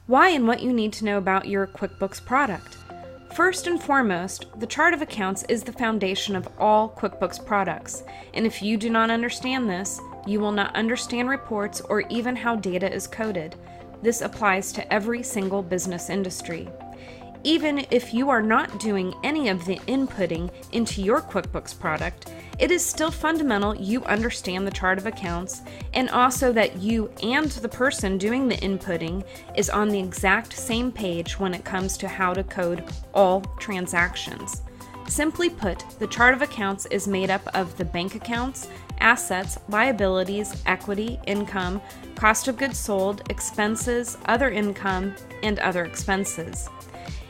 Why and what you need to know about your QuickBooks product. First and foremost, the chart of accounts is the foundation of all QuickBooks products, and if you do not understand this, you will not understand reports or even how data is coded. This applies to every single business industry. Even if you are not doing any of the inputting into your QuickBooks product, it is still fundamental you understand the chart of accounts, and also that you and the person doing the inputting is on the exact same page when it comes to how to code all transactions. Simply put, the chart of accounts is made up of the bank accounts, assets, liabilities, equity, income, cost of goods sold, expenses, other income, and other expenses.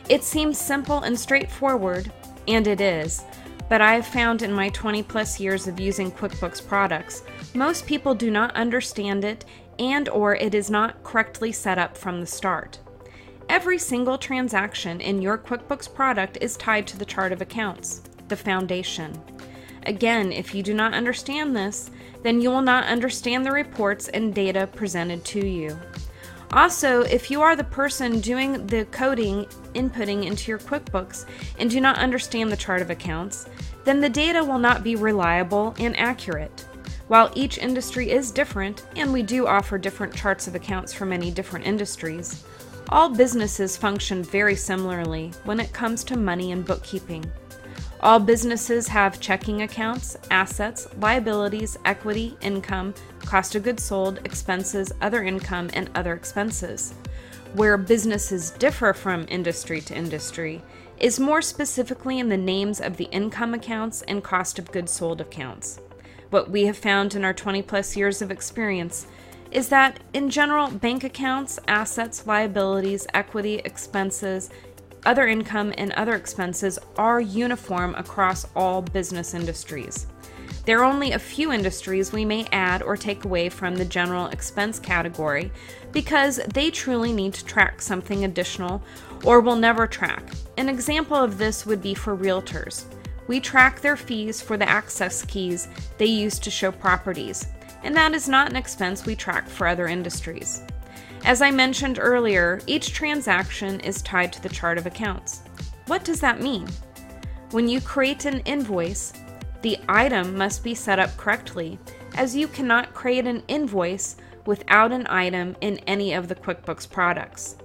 It seems simple and straightforward, and it is, but I have found in my 20+ years of using QuickBooks products, most people do not understand it and/or it is not correctly set up from the start. Every single transaction in your QuickBooks product is tied to the chart of accounts, the foundation. Again, if you do not understand this, then you will not understand the reports and data presented to you. Also, if you are the person doing the coding, inputting into your QuickBooks, and do not understand the chart of accounts, then the data will not be reliable and accurate. While each industry is different, and we do offer different charts of accounts for many different industries, all businesses function very similarly when it comes to money and bookkeeping. All businesses have checking accounts, assets, liabilities, equity, income, cost of goods sold, expenses, other income, and other expenses. Where businesses differ from industry to industry is more specifically in the names of the income accounts and cost of goods sold accounts. What we have found in our 20+ years of experience is that, in general, bank accounts, assets, liabilities, equity, expenses, other income, and other expenses are uniform across all business industries. There are only a few industries we may add or take away from the general expense category because they truly need to track something additional or will never track. An example of this would be for realtors. We track their fees for the access keys they use to show properties, and that is not an expense we track for other industries. As I mentioned earlier, each transaction is tied to the chart of accounts. What does that mean? When you create an invoice, the item must be set up correctly, as you cannot create an invoice without an item in any of the QuickBooks products.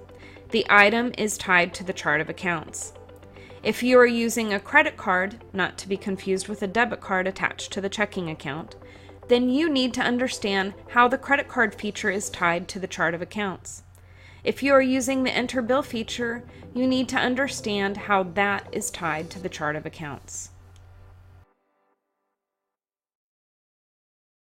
The item is tied to the chart of accounts. If you are using a credit card, not to be confused with a debit card attached to the checking account, then you need to understand how the credit card feature is tied to the chart of accounts. If you are using the Enter Bill feature, you need to understand how that is tied to the chart of accounts.